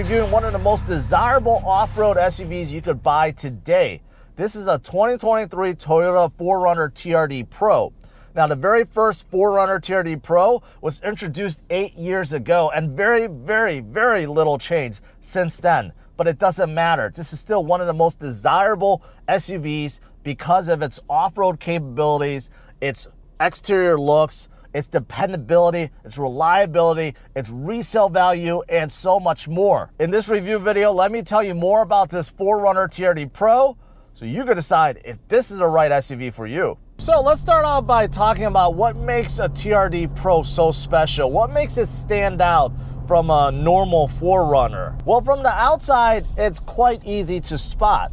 reviewing one of the most desirable off-road SUVs you could buy today. This is a 2023 Toyota 4Runner TRD Pro. Now, the very first 4Runner TRD Pro was introduced 8 years ago, and very little change since then. But it doesn't matter. This is still one of the most desirable SUVs because of its off-road capabilities, its exterior looks, its dependability, its reliability, its resale value, and so much more. In this review video, let me tell you more about this 4Runner TRD Pro so you can decide if this is the right SUV for you. So let's start out by talking about what makes a TRD Pro so special. What makes it stand out from a normal 4Runner? Well, from the outside, it's quite easy to spot,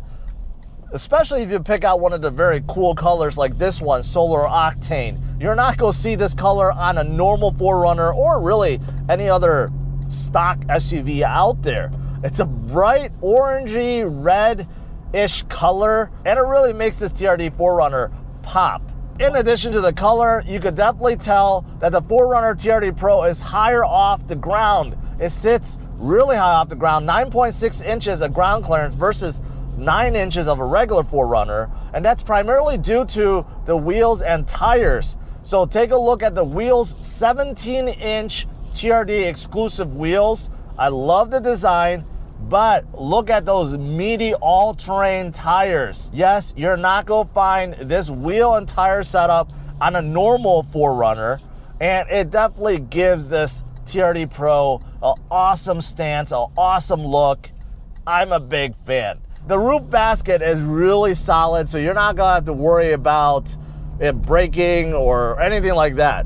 especially if you pick out one of the very cool colors like this one, Solar Octane. You're not going to see this color on a normal 4Runner or really any other stock SUV out there. It's a bright orangey red-ish color, and it really makes this TRD 4Runner pop. In addition to the color, you could definitely tell that the 4Runner TRD Pro is higher off the ground. It sits really high off the ground, 9.6 inches of ground clearance versus 9 inches of a regular 4Runner, and that's primarily due to the wheels and tires. So take a look at the wheels, 17-inch TRD exclusive wheels. I love the design, but look at those meaty all-terrain tires. Yes, you're not going to find this wheel and tire setup on a normal 4Runner, and it definitely gives this TRD Pro an awesome stance, an awesome look. I'm a big fan. The roof basket is really solid, so you're not gonna have to worry about it breaking or anything like that.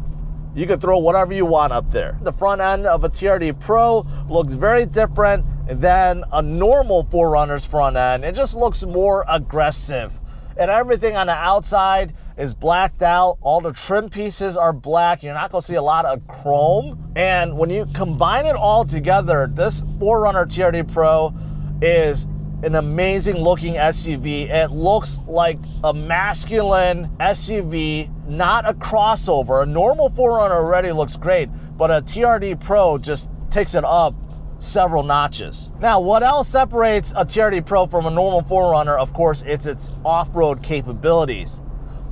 You can throw whatever you want up there. The front end of a TRD Pro looks very different than a normal 4Runner's front end. It just looks more aggressive. And everything on the outside is blacked out. All the trim pieces are black. You're not gonna see a lot of chrome. And when you combine it all together, this 4Runner TRD Pro is an amazing looking SUV. It looks like a masculine SUV, not a crossover. A normal 4Runner already looks great, but a TRD Pro just takes it up several notches. Now, what else separates a TRD Pro from a normal 4Runner? Of course, it's its off-road capabilities.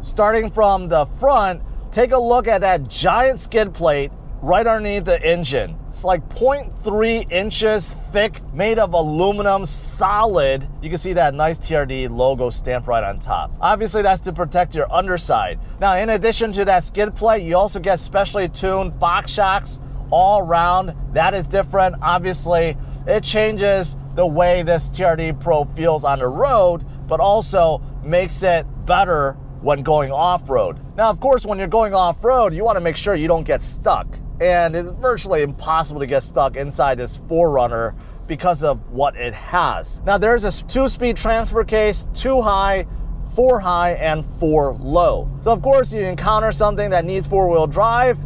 Starting from the front, take a look at that giant skid plate right underneath the engine. It's like 0.3 inches thick, made of aluminum, solid. You can see that nice TRD logo stamped right on top. Obviously, that's to protect your underside. Now, in addition to that skid plate, you also get specially tuned Fox shocks all around. That is different. Obviously, it changes the way this TRD Pro feels on the road, but also makes it better when going off-road. Now, of course, when you're going off-road, you want to make sure you don't get stuck. And it's virtually impossible to get stuck inside this 4Runner because of what it has. Now, there's a 2-speed transfer case, 2 high, 4 high, and 4 low. So, of course, you encounter something that needs 4-wheel drive,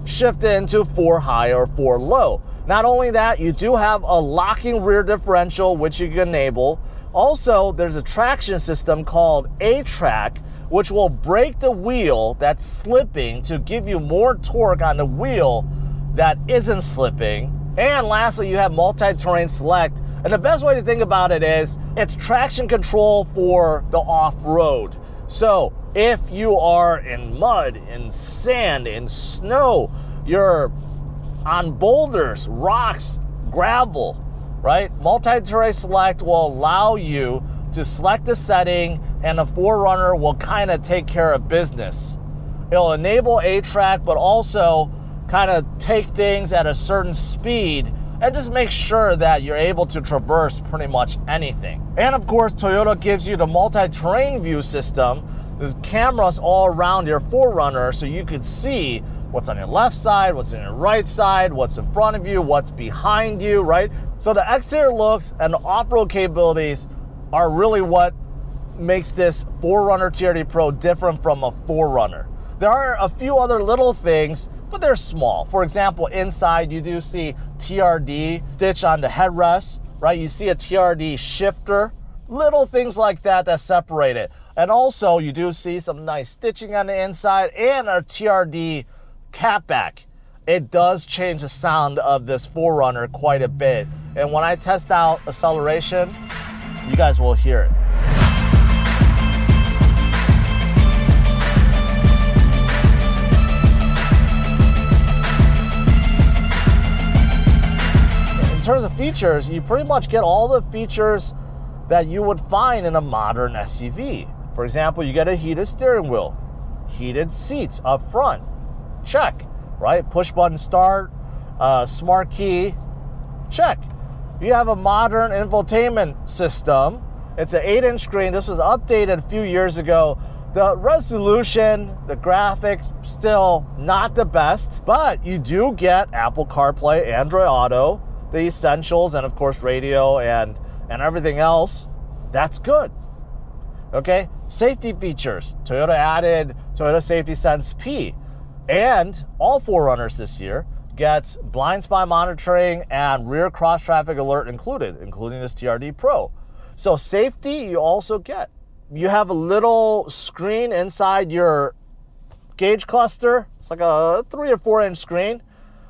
shift it into 4 high or 4 low. Not only that, you do have a locking rear differential, which you can enable. Also, there's a traction system called A-Track, which will brake the wheel that's slipping to give you more torque on the wheel that isn't slipping. And lastly, you have multi-terrain select. And the best way to think about it is it's traction control for the off-road. So if you are in mud, in sand, in snow, you're on boulders, rocks, gravel, right? Multi-terrain select will allow you to select the setting, and the 4Runner will kind of take care of business. It'll enable A-Track, but also kind of take things at a certain speed and just make sure that you're able to traverse pretty much anything. And of course, Toyota gives you the multi-terrain view system. There's cameras all around your 4Runner so you could see what's on your left side, what's on your right side, what's in front of you, what's behind you, right? So the exterior looks and the off-road capabilities are really what makes this 4Runner TRD Pro different from a 4Runner. There are a few other little things, but they're small. For example, inside you do see TRD stitch on the headrest, right? You see a TRD shifter, little things like that that separate it. And also you do see some nice stitching on the inside and a TRD catback. It does change the sound of this 4Runner quite a bit. And when I test out acceleration, you guys will hear it. In terms of features, you pretty much get all the features that you would find in a modern SUV. For example, you get a heated steering wheel, heated seats up front, check, right? Push button start, smart key, check. You have a modern infotainment system. It's an 8-inch screen. This was updated a few years ago. The resolution, the graphics, still not the best, but you do get Apple CarPlay, Android Auto, the essentials, and of course radio and everything else. That's good. Okay, safety features. Toyota added Toyota Safety Sense P, and all 4Runners this year gets blind spot monitoring and rear cross traffic alert included, including this TRD Pro. So safety you also get. You have a little screen inside your gauge cluster. It's like a 3 or 4 inch screen,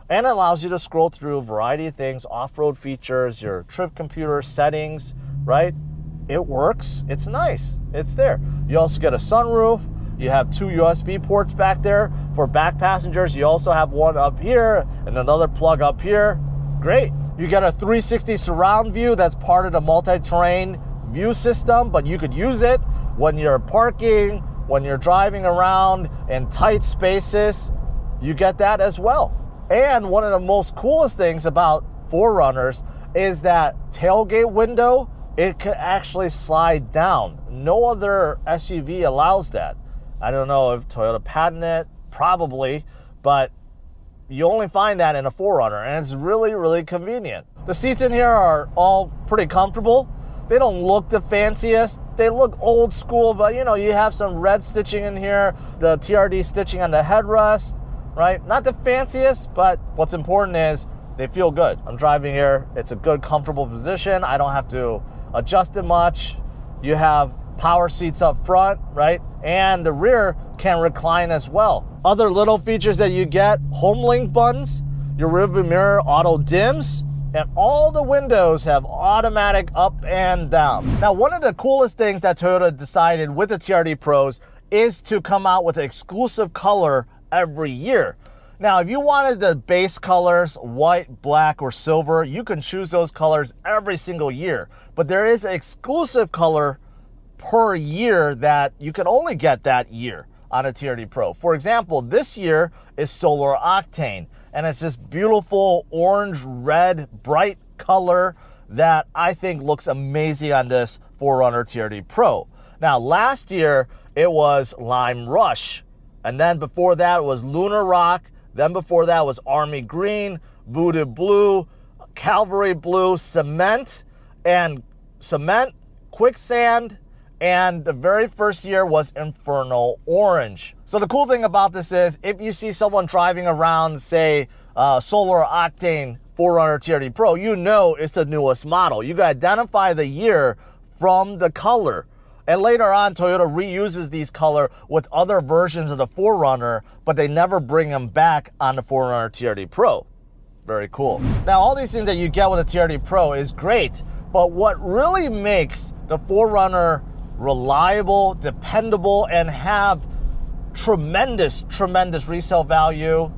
and it allows you to scroll through a variety of things, off-road features, your trip computer settings, right? It works, it's nice, it's there. You also get a sunroof. You have 2 USB ports back there for back passengers. You also have one up here and another plug up here. Great. You get a 360 surround view that's part of the multi-terrain view system, but you could use it when you're parking, when you're driving around in tight spaces. You get that as well. And one of the most coolest things about 4Runners is that tailgate window. It can actually slide down. No other SUV allows that. I don't know if Toyota patented it, probably, but you only find that in a 4Runner, and it's really, really convenient. The seats in here are all pretty comfortable. They don't look the fanciest. They look old school, but you know, you have some red stitching in here, the TRD stitching on the headrest, right? Not the fanciest, but what's important is they feel good. I'm driving here. It's a good, comfortable position. I don't have to adjust it much. You have power seats up front, right? And the rear can recline as well. Other little features that you get, home link buttons, your rear view mirror auto dims, and all the windows have automatic up and down. Now, one of the coolest things that Toyota decided with the TRD Pros is to come out with an exclusive color every year. Now, if you wanted the base colors, white, black, or silver, you can choose those colors every single year. But there is an exclusive color per year that you can only get that year on a TRD Pro. For example, this year is Solar Octane, and it's this beautiful orange, red, bright color that I think looks amazing on this 4Runner TRD Pro. Now, last year, it was Lime Rush, and then before that was Lunar Rock. Then before that was Army Green, Voodoo Blue, Calvary Blue, Cement, Quicksand, and the very first year was Inferno Orange. So the cool thing about this is if you see someone driving around, say, Solar Octane 4Runner TRD Pro, you know it's the newest model. You can identify the year from the color. And later on, Toyota reuses these color with other versions of the 4Runner, but they never bring them back on the 4Runner TRD Pro. Very cool. Now, all these things that you get with the TRD Pro is great, but what really makes the 4Runner reliable, dependable, and have tremendous resale value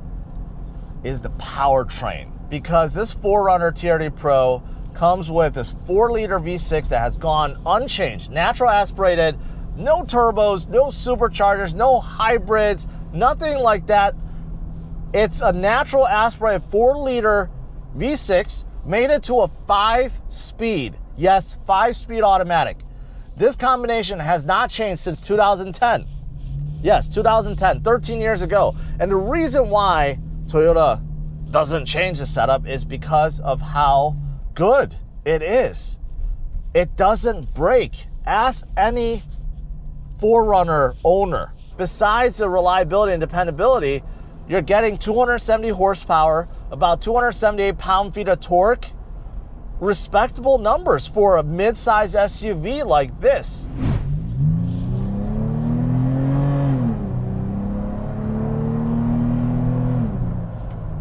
is the powertrain. Because this 4Runner TRD Pro comes with this 4-liter V6 that has gone unchanged, natural aspirated, no turbos, no superchargers, no hybrids, nothing like that. It's a natural aspirated 4-liter V6, made it to a 5-speed, yes, 5-speed automatic. This combination has not changed since 2010. Yes, 2010, 13 years ago. And the reason why Toyota doesn't change the setup is because of how good it is. It doesn't break. Ask any 4Runner owner. Besides the reliability and dependability, you're getting 270 horsepower, about 278 pound-feet of torque. Respectable numbers for a mid-size SUV like this.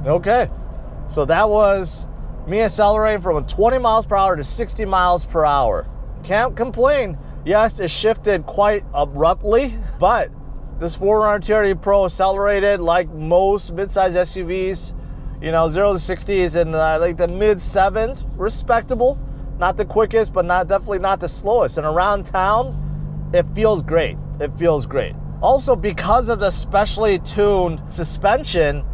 Okay, so that was Me accelerating from 20 miles per hour to 60 miles per hour. Can't complain. Yes, it shifted quite abruptly, but this 4Runner TRD Pro accelerated like most midsize SUVs. You know, 0 to 60 is in like the mid 7s, respectable. Not the quickest, but definitely not the slowest. And around town, it feels great. It feels great. Also, because of the specially tuned suspension,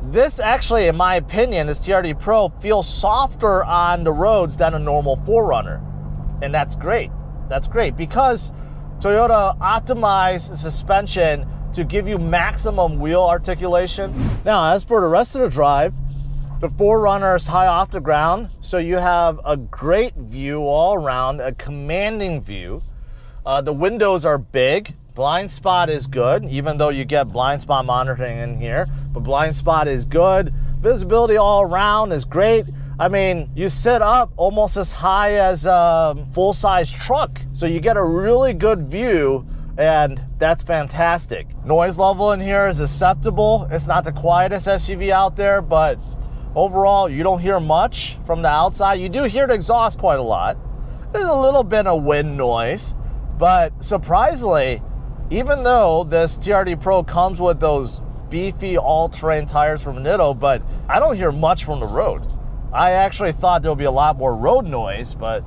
this actually, in my opinion, this TRD Pro feels softer on the roads than a normal 4Runner. And that's great. That's great because Toyota optimized suspension to give you maximum wheel articulation. Now, as for the rest of the drive, the 4Runner is high off the ground, so you have a great view all around, a commanding view. The windows are big. Blind spot is good, even though you get blind spot monitoring in here, but blind spot is good. Visibility all around is great. I mean, you sit up almost as high as a full-size truck, so you get a really good view, and that's fantastic. Noise level in here is acceptable. It's not the quietest SUV out there, but overall, you don't hear much from the outside. You do hear the exhaust quite a lot. There's a little bit of wind noise, but surprisingly, even though this TRD Pro comes with those beefy all-terrain tires from Nitto, but I don't hear much from the road. I actually thought there would be a lot more road noise, but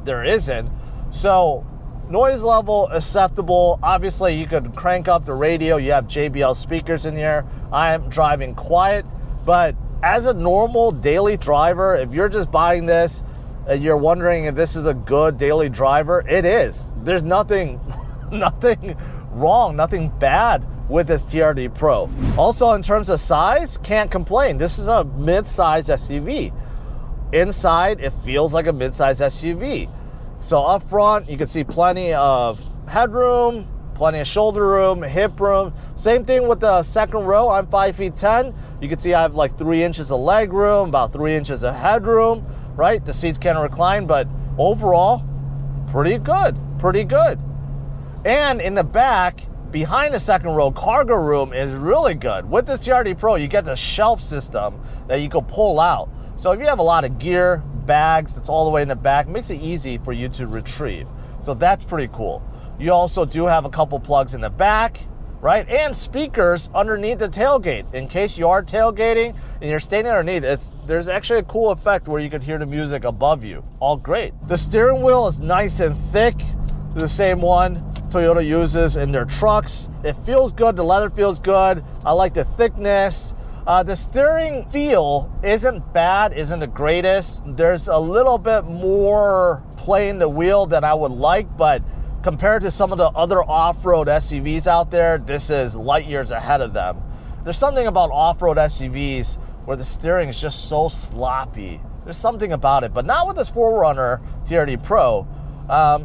there isn't. So noise level acceptable. Obviously, you could crank up the radio. You have JBL speakers in here. I am driving quiet, but as a normal daily driver, if you're just buying this and you're wondering if this is a good daily driver, it is. There's nothing wrong, nothing bad with this TRD Pro. Also, in terms of size, can't complain. This is a mid-size SUV. Inside, it feels like a mid-size SUV. So up front, you can see plenty of headroom, plenty of shoulder room, hip room. Same thing with the second row. I'm 5'10". You can see I have like 3 inches of leg room, about 3 inches of headroom, right? The seats can recline, but overall, pretty good, pretty good. And in the back, behind the second row, cargo room is really good. With this TRD Pro, you get the shelf system that you can pull out. So if you have a lot of gear, bags, that's all the way in the back, makes it easy for you to retrieve. So that's pretty cool. You also do have a couple plugs in the back, right? And speakers underneath the tailgate. In case you are tailgating and you're standing underneath, there's actually a cool effect where you could hear the music above you. All great. The steering wheel is nice and thick, the same one Toyota uses in their trucks. It feels good, the leather feels good. I like the thickness. The steering feel isn't bad, isn't the greatest. There's a little bit more play in the wheel than I would like, but compared to some of the other off-road SUVs out there, this is light years ahead of them. There's something about off-road SUVs where the steering is just so sloppy. There's something about it, but not with this 4Runner TRD Pro.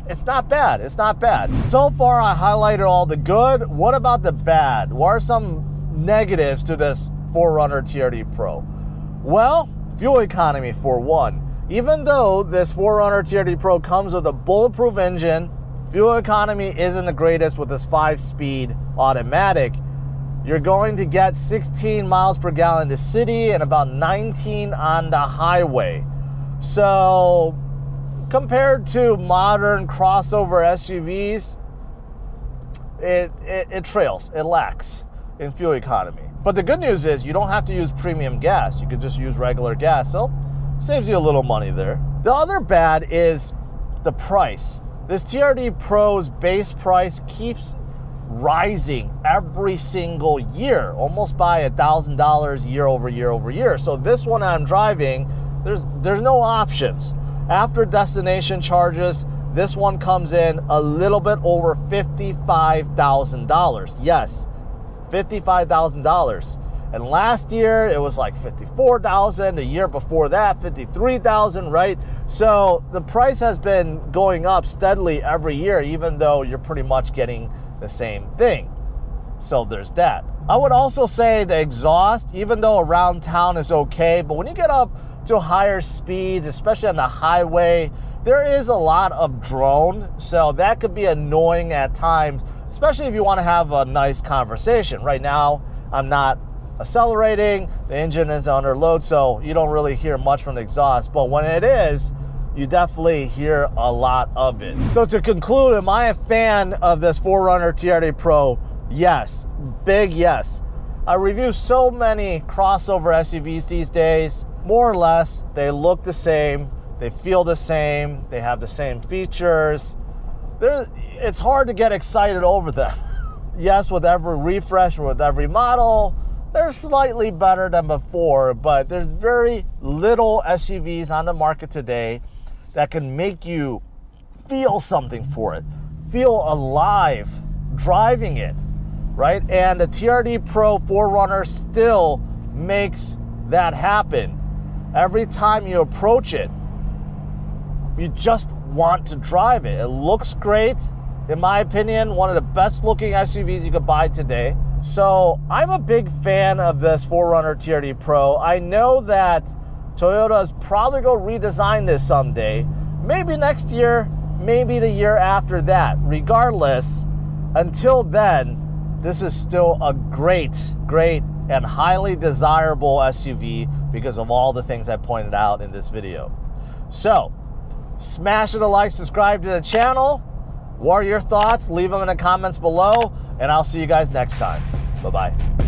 It's not bad, it's not bad. So far, I highlighted all the good. What about the bad? What are some negatives to this 4Runner TRD Pro? Well, fuel economy for one. Even though this 4Runner TRD Pro comes with a bulletproof engine, fuel economy isn't the greatest with this 5-speed automatic. You're going to get 16 miles per gallon in the city and about 19 on the highway. So compared to modern crossover SUVs, it trails, it lacks in fuel economy. But the good news is you don't have to use premium gas. You could just use regular gas, so saves you a little money there. The other bad is the price. This TRD Pro's base price keeps rising every single year, almost by $1,000 year over year over year. So this one I'm driving, there's no options. After destination charges, this one comes in a little bit over $55,000. Yes, $55,000. And last year it was like $54,000. The year before that, $53,000, right? So the price has been going up steadily every year, even though you're pretty much getting the same thing. So there's that. I would also say the exhaust, even though around town is okay, but when you get up to higher speeds, especially on the highway, there is a lot of drone. So that could be annoying at times, especially if you want to have a nice conversation. Right now, I'm not accelerating, the engine is under load, so you don't really hear much from the exhaust. But when it is, you definitely hear a lot of it. So to conclude, am I a fan of this 4Runner TRD Pro? Yes, big yes. I review so many crossover SUVs these days. More or less, they look the same, they feel the same, they have the same features. It's hard to get excited over them. Yes, with every refresh or with every model, they're slightly better than before, but there's very little SUVs on the market today that can make you feel something for it, feel alive driving it, right? And the TRD Pro 4Runner still makes that happen. Every time you approach it, you just want to drive it. It looks great. In my opinion, one of the best looking SUVs you could buy today. So I'm a big fan of this 4Runner TRD Pro. I know that Toyota's probably going to redesign this someday. Maybe next year, maybe the year after that. Regardless, until then, this is still a great and highly desirable SUV because of all the things I pointed out in this video. So, smash it a like, subscribe to the channel. What are your thoughts? Leave them in the comments below, and I'll see you guys next time. Bye-bye.